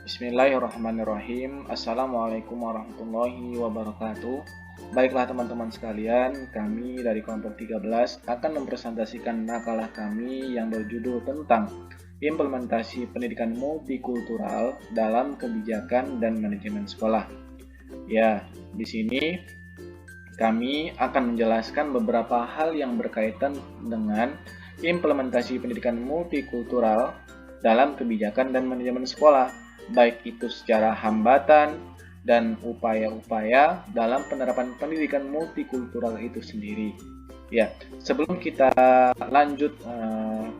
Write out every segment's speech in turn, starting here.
Bismillahirrahmanirrahim. Assalamualaikum warahmatullahi wabarakatuh. Baiklah teman-teman sekalian, kami dari kelompok 13 akan mempresentasikan makalah kami yang berjudul tentang implementasi pendidikan multikultural dalam kebijakan dan manajemen sekolah. Ya, di sini kami akan menjelaskan beberapa hal yang berkaitan dengan implementasi pendidikan multikultural dalam kebijakan dan manajemen sekolah, baik itu secara hambatan dan upaya-upaya dalam penerapan pendidikan multikultural itu sendiri. Ya, sebelum kita lanjut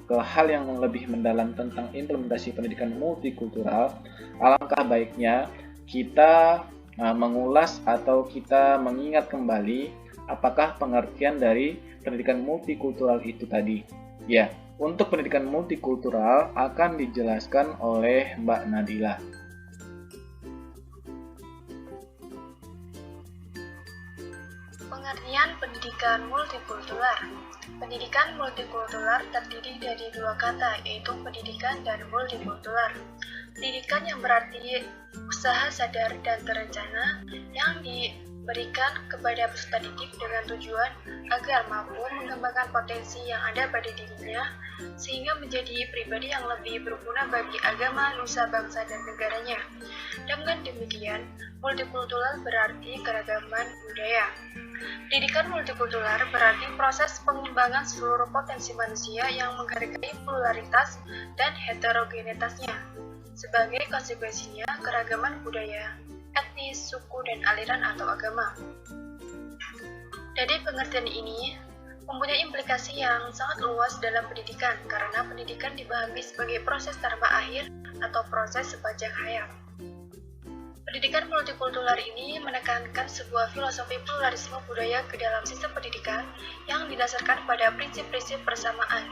ke hal yang lebih mendalam tentang implementasi pendidikan multikultural, alangkah baiknya kita mengulas atau kita mengingat kembali apakah pengertian dari pendidikan multikultural itu tadi. Ya, untuk pendidikan multikultural akan dijelaskan oleh Mbak Nadila. Pengertian pendidikan multikultural. Pendidikan multikultural terdiri dari dua kata, yaitu pendidikan dan multikultural. Pendidikan yang berarti usaha sadar dan terencana yang diberikan kepada peserta didik dengan tujuan agar mampu mengembangkan potensi yang ada pada dirinya sehingga menjadi pribadi yang lebih berguna bagi agama, nusa, bangsa, dan negaranya. Dengan demikian, multikultural berarti keragaman budaya. Pendidikan multikultural berarti proses pengembangan seluruh potensi manusia yang menghargai pluralitas dan heterogenitasnya. Sebagai konsekuensinya, keragaman budaya, etnis, suku, dan aliran atau agama. Dari pengertian ini, mempunyai implikasi yang sangat luas dalam pendidikan, karena pendidikan dipahami sebagai proses tanpa akhir atau proses sepanjang hayat. Pendidikan multikultural ini menekankan sebuah filosofi pluralisme budaya ke dalam sistem pendidikan yang didasarkan pada prinsip-prinsip persamaan,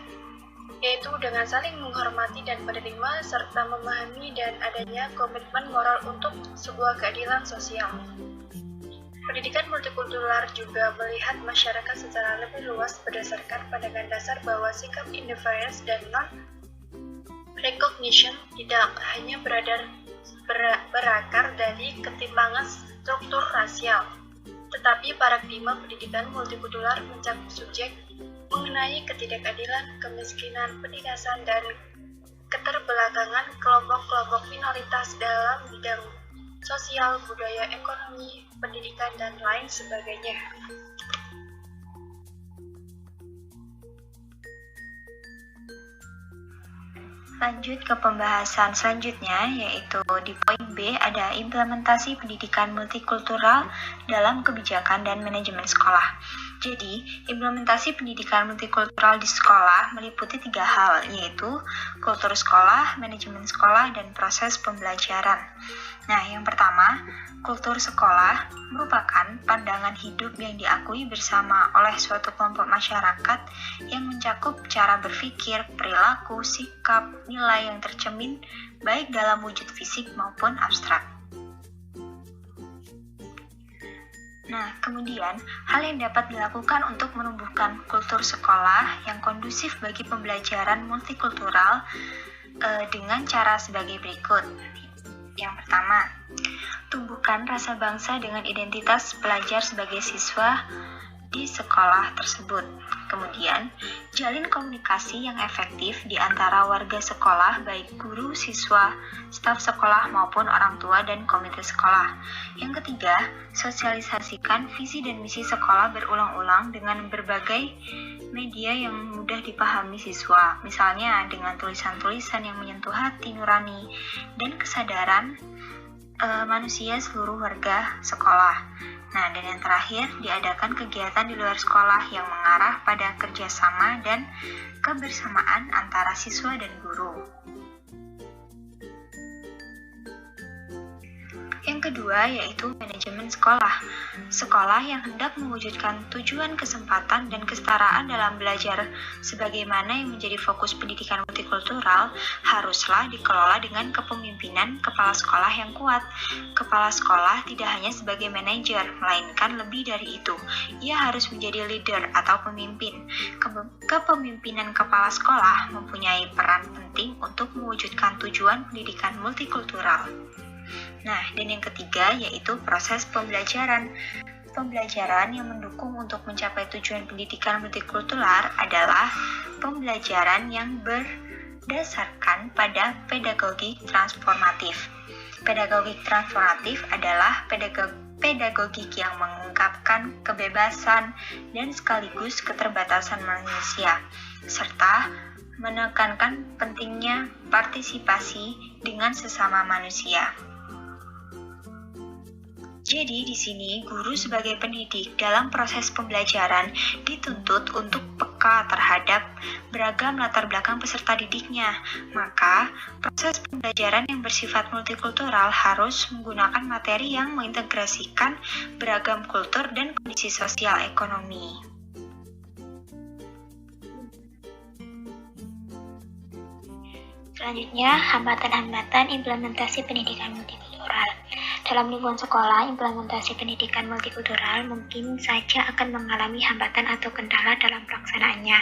yaitu dengan saling menghormati dan menerima serta memahami dan adanya komitmen moral untuk sebuah keadilan sosial. Pendidikan multikultural juga melihat masyarakat secara lebih luas berdasarkan pandangan dasar bahwa sikap indifference dan non-recognition tidak hanya berakar dari ketimpangan struktur rasial, tetapi paradigma pendidikan multikultural mencakup subjek mengenai ketidakadilan, kemiskinan, penindasan, dan keterbelakangan kelompok-kelompok minoritas dalam bidang sosial, budaya, ekonomi, pendidikan, dan lain sebagainya. Lanjut ke pembahasan selanjutnya, yaitu di poin B ada implementasi pendidikan multikultural dalam kebijakan dan manajemen sekolah. Jadi, implementasi pendidikan multikultural di sekolah meliputi 3 hal, yaitu kultur sekolah, manajemen sekolah, dan proses pembelajaran. Nah, yang pertama, kultur sekolah merupakan pandangan hidup yang diakui bersama oleh suatu kelompok masyarakat yang mencakup cara berpikir, perilaku, sikap, nilai yang tercermin baik dalam wujud fisik maupun abstrak. Nah, kemudian hal yang dapat dilakukan untuk menumbuhkan kultur sekolah yang kondusif bagi pembelajaran multikultural dengan cara sebagai berikut. Yang pertama, tumbuhkan rasa bangsa dengan identitas pelajar sebagai siswa di sekolah tersebut. Kemudian, jalin komunikasi yang efektif di antara warga sekolah, baik guru, siswa, staf sekolah, maupun orang tua dan komite sekolah. Yang ketiga, sosialisasikan visi dan misi sekolah berulang-ulang dengan berbagai media yang mudah dipahami siswa, misalnya dengan tulisan-tulisan yang menyentuh hati nurani dan kesadaran manusia seluruh warga sekolah. Nah, dan yang terakhir, diadakan kegiatan di luar sekolah yang mengarah pada kerjasama dan kebersamaan antara siswa dan guru. Yang kedua yaitu manajemen sekolah. Sekolah yang hendak mewujudkan tujuan kesempatan dan kesetaraan dalam belajar sebagaimana yang menjadi fokus pendidikan multikultural haruslah dikelola dengan kepemimpinan kepala sekolah yang kuat. Kepala sekolah tidak hanya sebagai manajer, melainkan lebih dari itu. Ia harus menjadi leader atau pemimpin. Kepemimpinan kepala sekolah mempunyai peran penting untuk mewujudkan tujuan pendidikan multikultural. Nah, dan yang ketiga yaitu proses pembelajaran. Pembelajaran yang mendukung untuk mencapai tujuan pendidikan multikultural adalah pembelajaran yang berdasarkan pada pedagogik transformatif. Pedagogik transformatif adalah pedagogik yang mengungkapkan kebebasan dan sekaligus keterbatasan manusia, serta menekankan pentingnya partisipasi dengan sesama manusia. Jadi di sini guru sebagai pendidik dalam proses pembelajaran dituntut untuk peka terhadap beragam latar belakang peserta didiknya. Maka proses pembelajaran yang bersifat multikultural harus menggunakan materi yang mengintegrasikan beragam kultur dan kondisi sosial ekonomi. Selanjutnya, hambatan-hambatan implementasi pendidikan multikultural. Dalam lingkungan sekolah, implementasi pendidikan multikultural mungkin saja akan mengalami hambatan atau kendala dalam pelaksanaannya.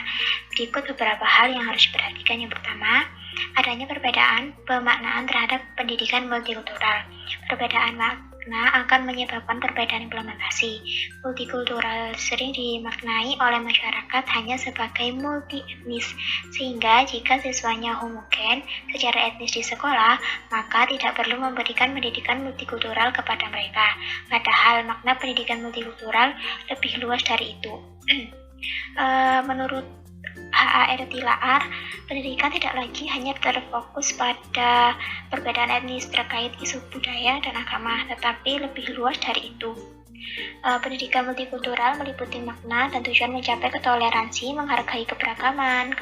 Berikut beberapa hal yang harus diperhatikan. Yang pertama, adanya perbedaan pemaknaan terhadap pendidikan multikultural. Perbedaan makna akan menyebabkan perbedaan implementasi. Multikultural sering dimaknai oleh masyarakat hanya sebagai multi-etnis, sehingga jika siswanya homogen secara etnis di sekolah, maka tidak perlu memberikan pendidikan multikultural kepada mereka. Padahal makna pendidikan multikultural lebih luas dari itu. Menurut HAR Tilaar, pendidikan tidak lagi hanya terfokus pada perbedaan etnis terkait isu budaya dan agama, tetapi lebih luas dari itu. Pendidikan multikultural meliputi makna dan tujuan mencapai ketoleransi, menghargai keberagaman,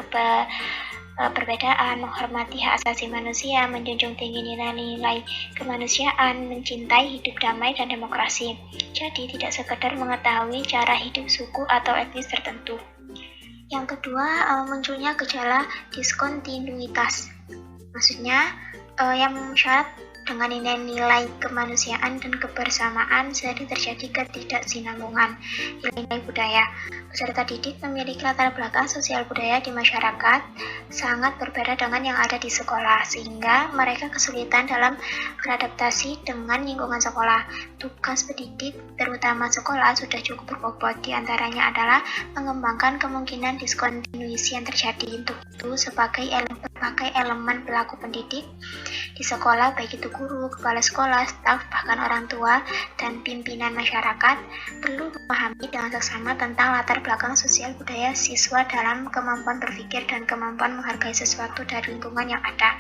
perbedaan, menghormati hak asasi manusia, menjunjung tinggi nilai-nilai kemanusiaan, mencintai hidup damai dan demokrasi. Jadi tidak sekedar mengetahui cara hidup suku atau etnis tertentu. Yang kedua, munculnya gejala diskontinuitas. Maksudnya, yang syarat dengan nilai-nilai kemanusiaan dan kebersamaan sering terjadi ketidaksinambungan nilai-nilai budaya. Peserta didik memiliki latar belakang sosial budaya di masyarakat sangat berbeda dengan yang ada di sekolah, sehingga mereka kesulitan dalam beradaptasi dengan lingkungan sekolah. Tugas pendidik, terutama sekolah, sudah cukup berbobot. Di antaranya adalah mengembangkan kemungkinan diskontinuisi yang terjadi. Untuk itu, sebagai elemen pelaku pendidik di sekolah, baik itu guru, kepala sekolah, staf, bahkan orang tua, dan pimpinan masyarakat, perlu memahami dengan seksama tentang latar belakang sosial budaya siswa dalam kemampuan berpikir dan kemampuan menghargai sesuatu dari lingkungan yang ada.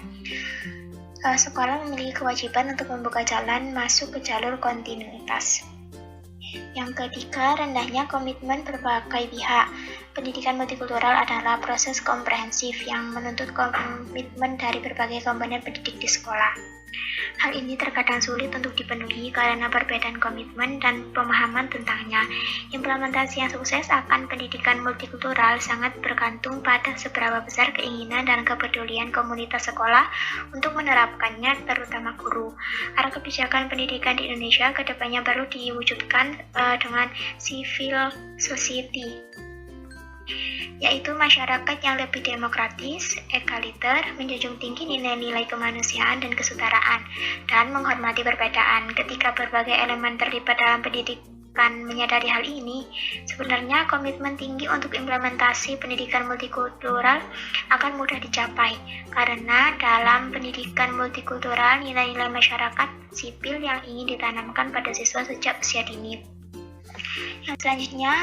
Sekolah memiliki kewajiban untuk membuka jalan masuk ke jalur kontinuitas. Yang ketiga, rendahnya komitmen berbagai pihak. Pendidikan multikultural adalah proses komprehensif yang menuntut komitmen dari berbagai komponen pendidik di sekolah. Hal ini terkadang sulit untuk dipenuhi karena perbedaan komitmen dan pemahaman tentangnya. Implementasi yang sukses akan pendidikan multikultural sangat bergantung pada seberapa besar keinginan dan kepedulian komunitas sekolah untuk menerapkannya, terutama guru. Arah kebijakan pendidikan di Indonesia kedepannya perlu diwujudkan dengan civil society, yaitu masyarakat yang lebih demokratis, egaliter, menjunjung tinggi nilai-nilai kemanusiaan dan kesetaraan, dan menghormati perbedaan. Ketika berbagai elemen terlibat dalam pendidikan menyadari hal ini, sebenarnya komitmen tinggi untuk implementasi pendidikan multikultural akan mudah dicapai, karena dalam pendidikan multikultural nilai-nilai masyarakat sipil yang ingin ditanamkan pada siswa sejak usia dini. Yang selanjutnya,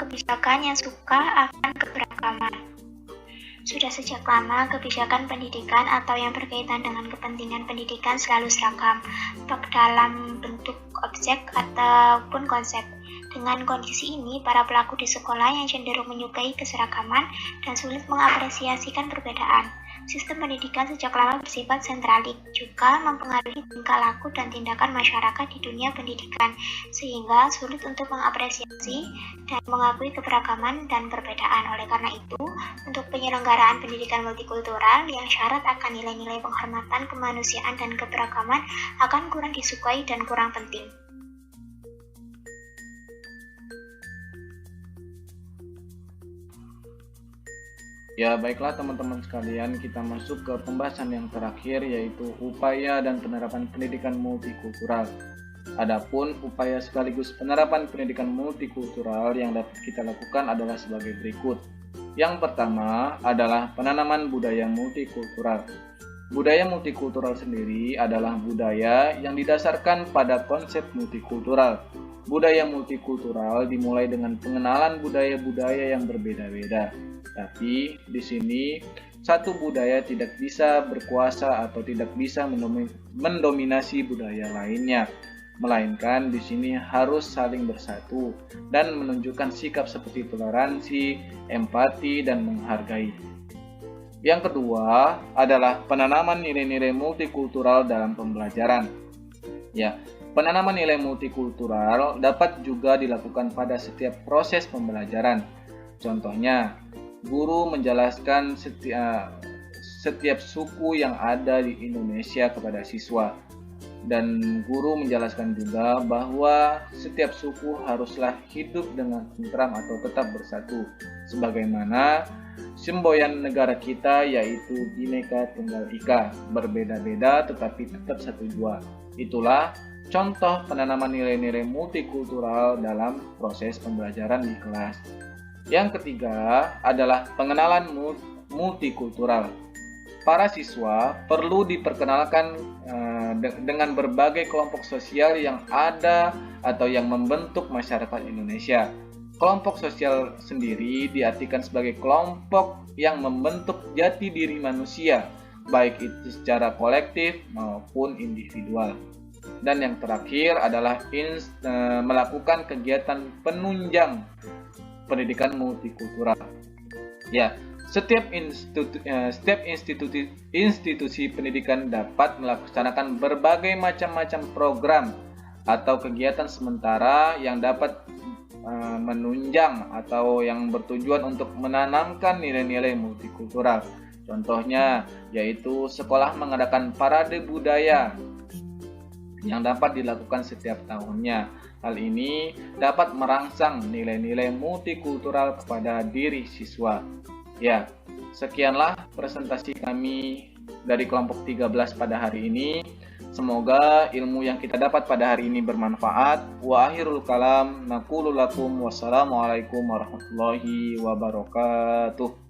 kebijakan yang suka akan keberagaman. Sudah sejak lama, kebijakan pendidikan atau yang berkaitan dengan kepentingan pendidikan selalu seragam, baik dalam bentuk objek ataupun konsep. Dengan kondisi ini, para pelaku di sekolah yang cenderung menyukai keseragaman dan sulit mengapresiasikan perbedaan. Sistem pendidikan sejak lama bersifat sentralik, juga mempengaruhi tingkah laku dan tindakan masyarakat di dunia pendidikan, sehingga sulit untuk mengapresiasi dan mengakui keberagaman dan perbedaan. Oleh karena itu, untuk penyelenggaraan pendidikan multikultural yang syarat akan nilai-nilai penghormatan kemanusiaan dan keberagaman akan kurang disukai dan kurang penting. Ya, baiklah teman-teman sekalian, kita masuk ke pembahasan yang terakhir, yaitu upaya dan penerapan pendidikan multikultural. Adapun upaya sekaligus penerapan pendidikan multikultural yang dapat kita lakukan adalah sebagai berikut. Yang pertama adalah penanaman budaya multikultural. Budaya multikultural sendiri adalah budaya yang didasarkan pada konsep multikultural. Budaya multikultural dimulai dengan pengenalan budaya-budaya yang berbeda-beda. Tapi di sini satu budaya tidak bisa berkuasa atau tidak bisa mendominasi budaya lainnya, melainkan di sini harus saling bersatu dan menunjukkan sikap seperti toleransi, empati, dan menghargai. Yang kedua adalah penanaman nilai-nilai multikultural dalam pembelajaran. Ya, penanaman nilai multikultural dapat juga dilakukan pada setiap proses pembelajaran. Contohnya, guru menjelaskan setiap suku yang ada di Indonesia kepada siswa, dan guru menjelaskan juga bahwa setiap suku haruslah hidup dengan tentram atau tetap bersatu, sebagaimana semboyan negara kita yaitu Bhinneka Tunggal Ika, berbeda-beda tetapi tetap satu jua. Itulah contoh penanaman nilai-nilai multikultural dalam proses pembelajaran di kelas. Yang ketiga adalah pengenalan multikultural. Para siswa perlu diperkenalkan dengan berbagai kelompok sosial yang ada atau yang membentuk masyarakat Indonesia. Kelompok sosial sendiri diartikan sebagai kelompok yang membentuk jati diri manusia, baik itu secara kolektif maupun individual. Dan yang terakhir adalah melakukan kegiatan penunjang pendidikan multikultural. Ya, setiap institusi pendidikan dapat melaksanakan berbagai macam program atau kegiatan sementara yang dapat menunjang atau yang bertujuan untuk menanamkan nilai-nilai multikultural. Contohnya yaitu sekolah mengadakan parade budaya yang dapat dilakukan setiap tahunnya. Hal ini dapat merangsang nilai-nilai multikultural kepada diri siswa. Ya, sekianlah presentasi kami dari kelompok 13 pada hari ini. Semoga ilmu yang kita dapat pada hari ini bermanfaat. Wa akhirul kalam naqulu lakum wassalamualaikum warahmatullahi wabarakatuh.